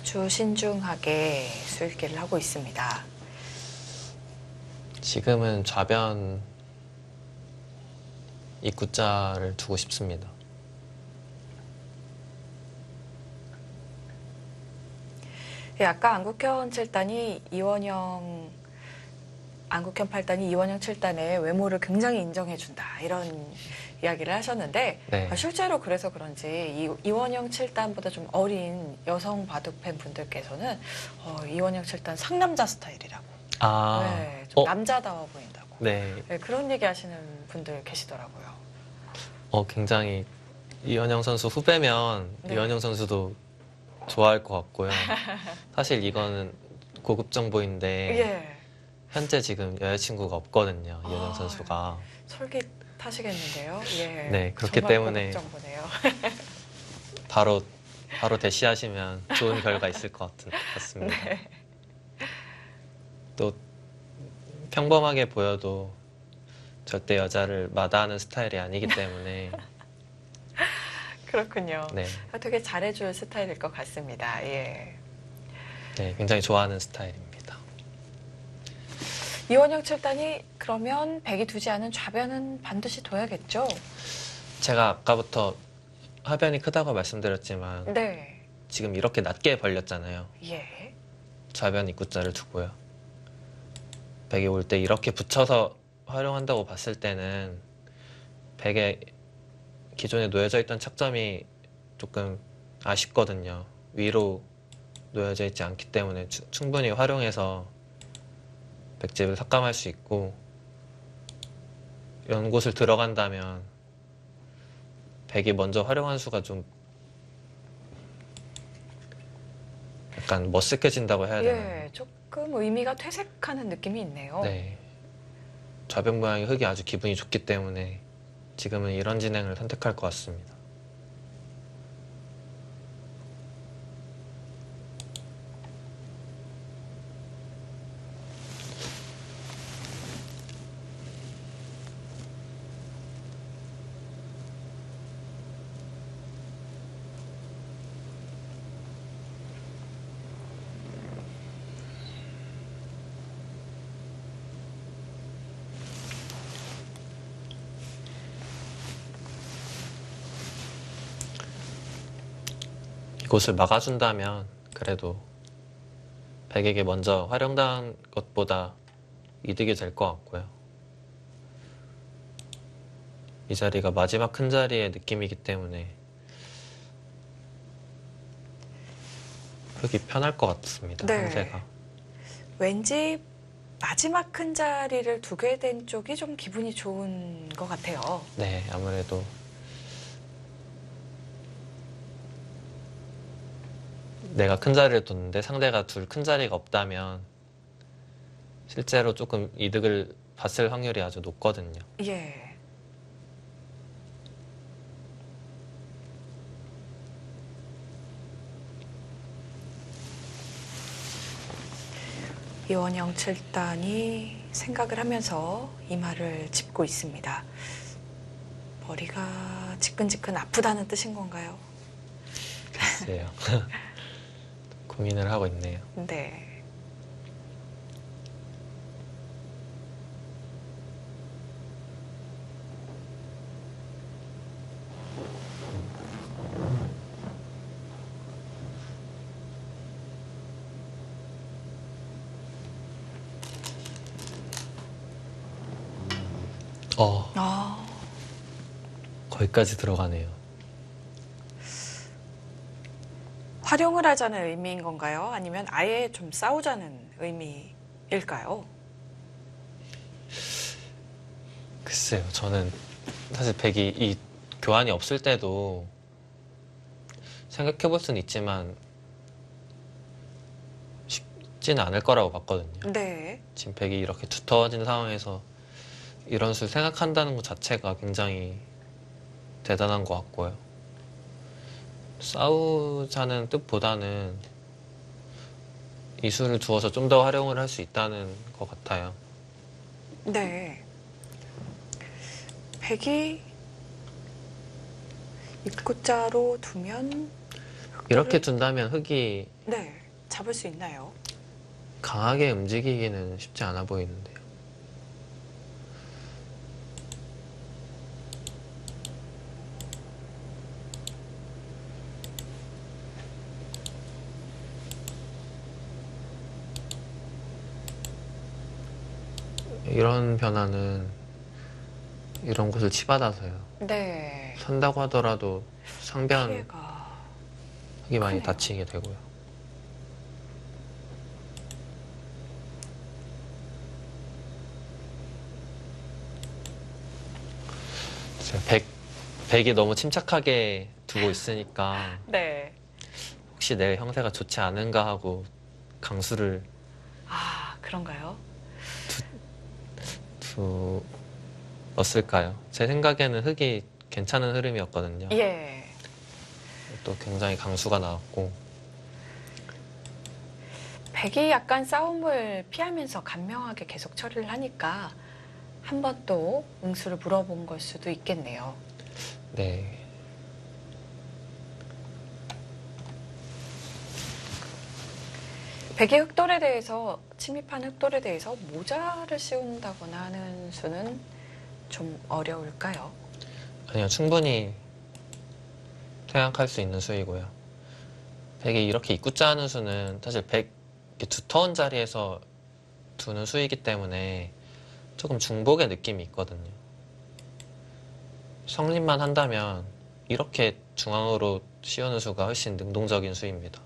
아주 신중하게 수읽기를 하고 있습니다. 지금은 좌변 입구자를 두고 싶습니다. 예, 아까 안국현 7단이 안국현 8단이 이원영 7단의 외모를 굉장히 인정해준다 이런 이야기를 하셨는데 네. 실제로 그래서 그런지 이원영 7단보다 좀 어린 여성 바둑 팬 분들께서는 이원영 7단 상남자 스타일이라고 네, 좀 남자다워 보인다고 네. 네, 그런 얘기 하시는 분들 계시더라고요. 굉장히 이원영 선수 후배면 네. 이원영 선수도 좋아할 것 같고요. 사실 이거는 고급 정보인데 예, 현재 지금 여자친구가 없거든요. 이원영 아. 선수가. 솔깃하시겠는데요. 예, 네, 그렇기 정말 때문에 고급 정보네요. 바로 대시하시면 좋은 결과 있을 것 같습니다. 네. 또 평범하게 보여도 절대 여자를 마다하는 스타일이 아니기 때문에 그렇군요. 네, 되게 잘해줄 스타일일 것 같습니다. 예. 네, 굉장히 좋아하는 스타일입니다. 이원영 7단이 그러면 백이 두지 않은 좌변은 반드시 둬야겠죠? 제가 아까부터 하변이 크다고 말씀드렸지만 네. 지금 이렇게 낮게 벌렸잖아요. 예. 좌변 입구자를 두고요. 백이 올 때 이렇게 붙여서 활용한다고 봤을 때는 백에 기존에 놓여져 있던 착점이 조금 아쉽거든요. 위로 놓여져 있지 않기 때문에 충분히 활용해서 백집을 삭감할 수 있고 이런 곳을 들어간다면 백이 먼저 활용한 수가 좀 약간 머쓱해진다고 해야 되나요? 예, 조금 의미가 퇴색하는 느낌이 있네요. 네. 좌변 모양의 흙이 아주 기분이 좋기 때문에 지금은 이런 진행을 선택할 것 같습니다. 이곳을 막아준다면 그래도 백에게 먼저 활용당한 것보다 이득이 될 것 같고요. 이 자리가 마지막 큰 자리의 느낌이기 때문에 흙이 편할 것 같습니다. 네. 상세가. 왠지 마지막 큰 자리를 두게 된 쪽이 좀 기분이 좋은 것 같아요. 네, 아무래도 내가 큰 자리를 뒀는데 상대가 둘 큰 자리가 없다면 실제로 조금 이득을 봤을 확률이 아주 높거든요. 예. 이원영 7단이 생각을 하면서 이마를 짚고 있습니다. 머리가 지끈지끈 아프다는 뜻인 건가요? 글쎄요. 고민을 하고 있네요. 네. 아, 거기까지 들어가네요. 활용을 하자는 의미인 건가요? 아니면 아예 좀 싸우자는 의미일까요? 글쎄요. 저는 사실 백이 이 교환이 없을 때도 생각해 볼 수는 있지만 쉽지는 않을 거라고 봤거든요. 네. 지금 백이 이렇게 두터워진 상황에서 이런 수를 생각한다는 것 자체가 굉장히 대단한 것 같고요. 싸우자는 뜻보다는 이 수를 두어서 좀 더 활용을 할 수 있다는 것 같아요. 네. 백이 입구자로 두면 이렇게 둔다면 흙이 네, 잡을 수 있나요? 강하게 움직이기는 쉽지 않아 보이는데요. 이런 변화는 이런 곳을 치받아서요. 네, 선다고 하더라도 상변 피해가 흙이 많이 크네요. 다치게 되고요. 제가 백이 너무 침착하게 두고 있으니까 네. 혹시 내 형세가 좋지 않은가 하고 강수를 아, 그런가요? 두었을까요? 제 생각에는 흙이 괜찮은 흐름이었거든요. 예. 또 굉장히 강수가 나왔고 백이 약간 싸움을 피하면서 간명하게 계속 처리를 하니까 한 번 또 응수를 물어본 걸 수도 있겠네요. 네. 백의 흑돌에 대해서 침입한 흑돌에 대해서 모자를 씌운다거나 하는 수는 좀 어려울까요? 아니요, 충분히 생각할 수 있는 수이고요. 백이 이렇게 입구자 하는 수는 사실 백 이렇게 두터운 자리에서 두는 수이기 때문에 조금 중복의 느낌이 있거든요. 성립만 한다면 이렇게 중앙으로 씌우는 수가 훨씬 능동적인 수입니다.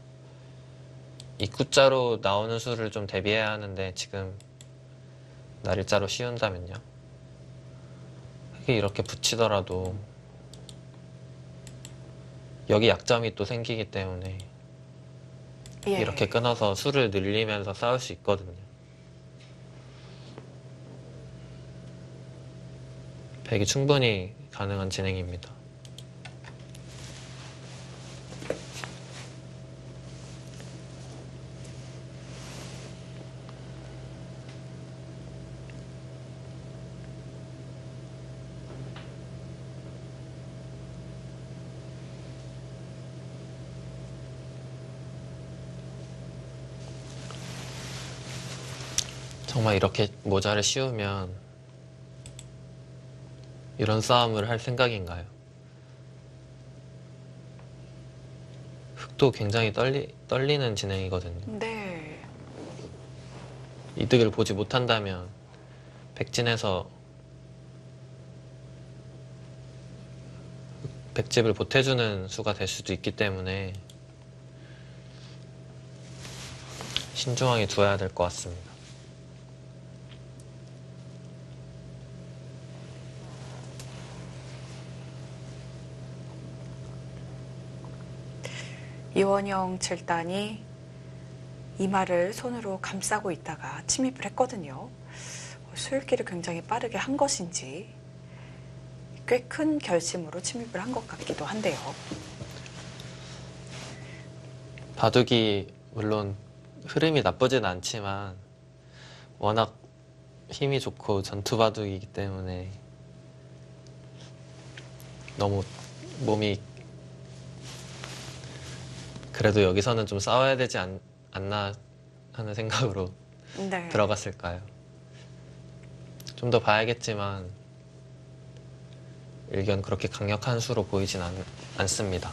입구자로 나오는 수를 좀 대비해야 하는데 지금 날일자로 씌운다면요. 흙이 이렇게 붙이더라도 여기 약점이 또 생기기 때문에 예. 이렇게 끊어서 수를 늘리면서 싸울 수 있거든요. 백이 충분히 가능한 진행입니다. 정말 이렇게 모자를 씌우면 이런 싸움을 할 생각인가요? 흙도 굉장히 떨리는 진행이거든요. 네. 이득을 보지 못한다면 백진에서 백집을 보태주는 수가 될 수도 있기 때문에 신중하게 두어야 될 것 같습니다. 이원영 7단이 이마를 손으로 감싸고 있다가 침입을 했거든요. 수일기를 굉장히 빠르게 한 것인지 꽤 큰 결심으로 침입을 한 것 같기도 한데요. 바둑이 물론 흐름이 나쁘진 않지만 워낙 힘이 좋고 전투 바둑이기 때문에 너무 몸이 그래도 여기서는 좀 싸워야 되지 않나 하는 생각으로 네. 들어갔을까요? 좀 더 봐야겠지만 일견 그렇게 강력한 수로 보이진 않습니다.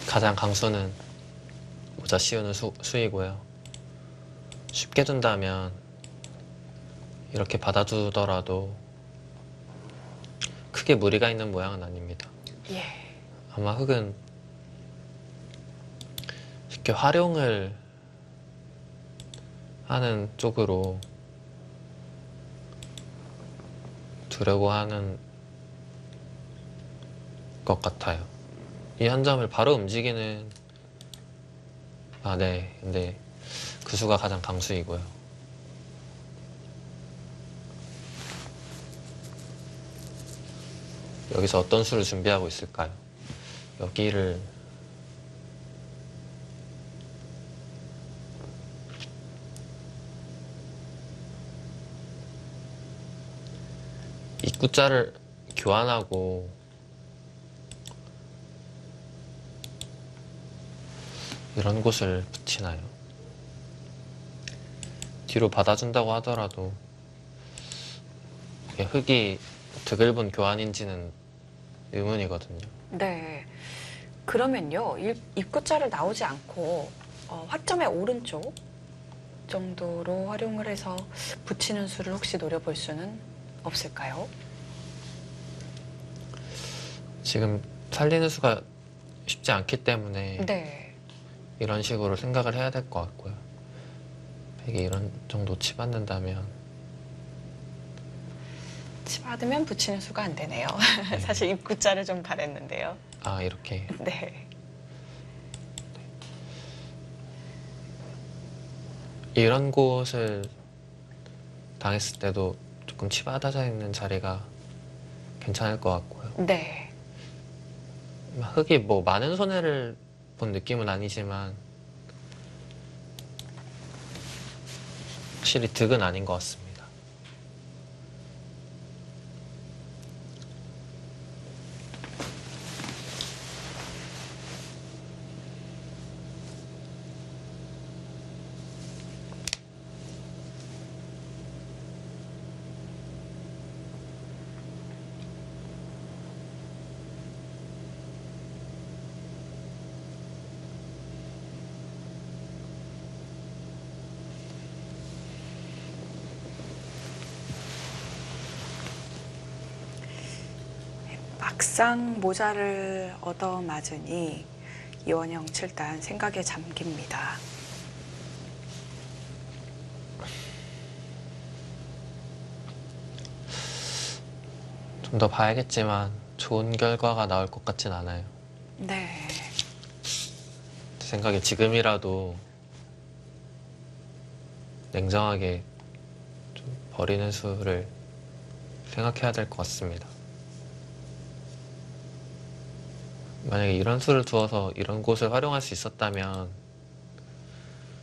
가장 강수는 모자 씌우는 수이고요. 쉽게 둔다면 이렇게 받아두더라도 크게 무리가 있는 모양은 아닙니다. 예. 아마 흙은 쉽게 활용을 하는 쪽으로 두려고 하는 것 같아요. 이 한 점을 바로 움직이는 네. 근데 그 수가 가장 강수이고요. 여기서 어떤 수를 준비하고 있을까요? 여기를 입구자를 교환하고 이런 곳을 붙이나요? 뒤로 받아준다고 하더라도 이게 흙이 드글본 교환인지는 의문이거든요. 네. 그러면요, 입구자를 나오지 않고 화점의 오른쪽 정도로 활용을 해서 붙이는 수를 혹시 노려볼 수는 없을까요? 지금 살리는 수가 쉽지 않기 때문에 네. 이런 식으로 생각을 해야 될 것 같고요. 백이 이런 정도 치받는다면 치받으면 붙이는 수가 안 되네요. 네. 사실 입구자를 좀 바랬는데요. 아 이렇게 네. 이런 곳을 당했을 때도 조금 치받아져 있는 자리가 괜찮을 것 같고요. 네. 흙이 뭐 많은 손해를 본 느낌은 아니지만 확실히 득은 아닌 것 같습니다. 막상 모자를 얻어맞으니 이원영 7단 생각에 잠깁니다. 좀 더 봐야겠지만 좋은 결과가 나올 것 같진 않아요. 네. 제 생각에 지금이라도 냉정하게 좀 버리는 수를 생각해야 될 것 같습니다. 만약에 이런 수를 두어서 이런 곳을 활용할 수 있었다면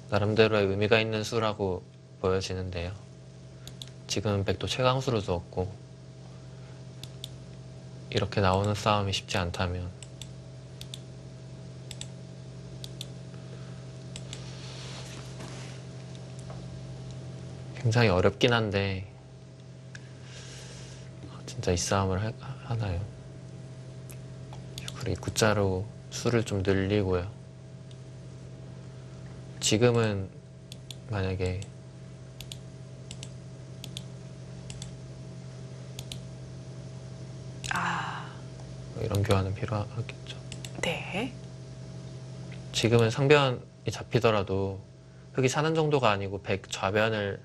나름대로의 의미가 있는 수라고 보여지는데요. 지금 백도 최강수로 두었고 이렇게 나오는 싸움이 쉽지 않다면 굉장히 어렵긴 한데 진짜 이 싸움을 하나요? 그리고 입구자로 수를 좀 늘리고요. 지금은 만약에 이런 교환은 필요하겠죠. 네. 지금은 상변이 잡히더라도 흙이 차는 정도가 아니고 백 좌변을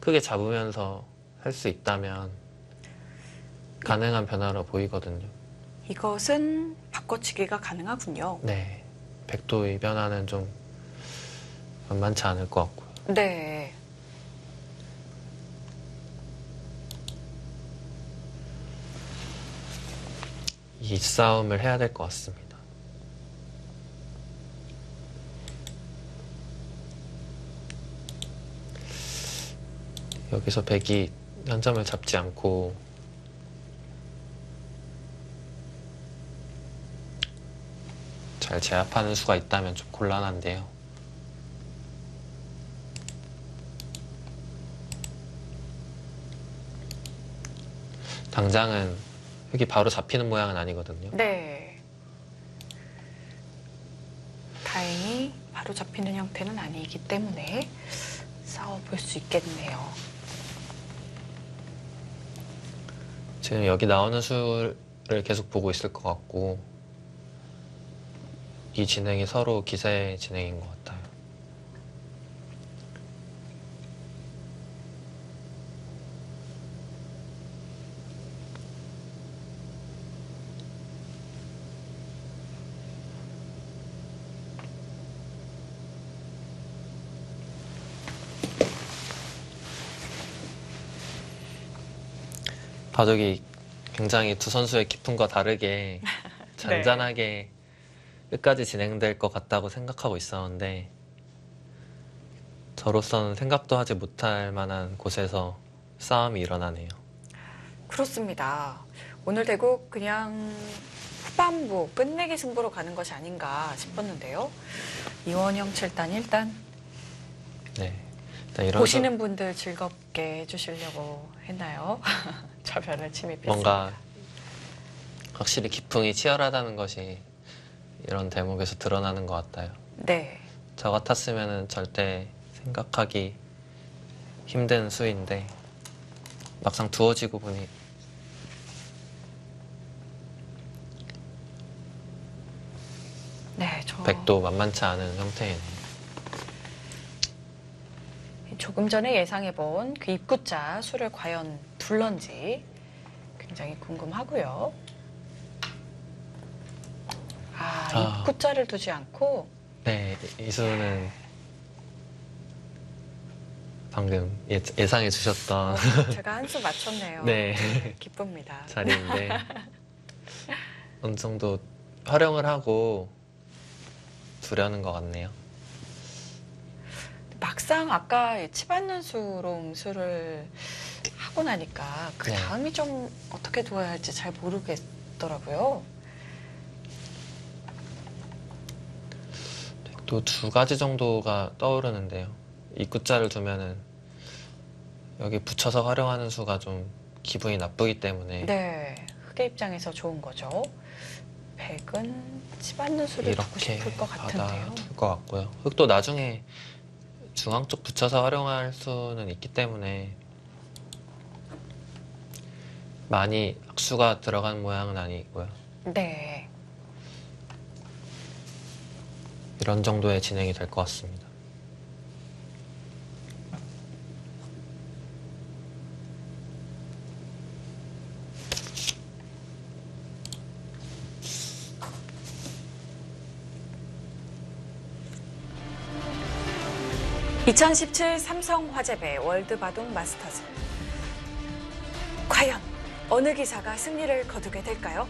크게 잡으면서 할 수 있다면 가능한 변화로 보이거든요. 이것은 바꿔치기가 가능하군요. 네, 백도의 변화는 좀 만만치 않을 것 같고요. 네. 이 싸움을 해야 될 것 같습니다. 여기서 백이 한 점을 잡지 않고 잘 제압하는 수가 있다면 좀 곤란한데요. 당장은 흙이 바로 잡히는 모양은 아니거든요. 네. 다행히 바로 잡히는 형태는 아니기 때문에 싸워볼 수 있겠네요. 지금 여기 나오는 수를 계속 보고 있을 것 같고 이 진행이 서로 기세 진행인 것 같아요. 바둑이 굉장히 두 선수의 기쁨과 다르게 잔잔하게 끝까지 진행될 것 같다고 생각하고 있었는데 저로서는 생각도 하지 못할 만한 곳에서 싸움이 일어나네요. 그렇습니다. 오늘 대국 그냥 후반부 끝내기 승부로 가는 것이 아닌가 싶었는데요. 이원영 7단 일단 네. 일단 이런 보시는 분들 즐겁게 해주시려고 했나요? 저변을 침입했습니다. 뭔가 확실히 기풍이 치열하다는 것이 이런 대목에서 드러나는 것 같아요. 네. 저 같았으면 절대 생각하기 힘든 수인데 막상 두어지고 보니 네, 백도 만만치 않은 형태이네요. 조금 전에 예상해본 그 입구자 수를 과연 둘런지 굉장히 궁금하고요. 입구자를 두지 않고 네, 이 수는 방금 예상해 주셨던 제가 한 수 맞췄네요. 네. 기쁩니다. 자리인데 어느 정도 활용을 하고 두려는 것 같네요. 막상 아까 치받는 수로 응수를 하고 나니까 그 네. 다음이 좀 어떻게 두어야 할지 잘 모르겠더라고요. 또 두 가지 정도가 떠오르는데요. 입구자를 두면은 여기 붙여서 활용하는 수가 좀 기분이 나쁘기 때문에 네, 흑의 입장에서 좋은 거죠. 백은 치받는 수를 두고 이렇게 싶을 것 같은데요. 받아둘 것 같고요. 흑도 나중에 중앙 쪽 붙여서 활용할 수는 있기 때문에 많이 악수가 들어간 모양은 아니고요. 네. 이런 정도의 진행이 될 것 같습니다. (2017) 삼성화재배 월드바둑 마스터즈 과연 어느 기사가 승리를 거두게 될까요?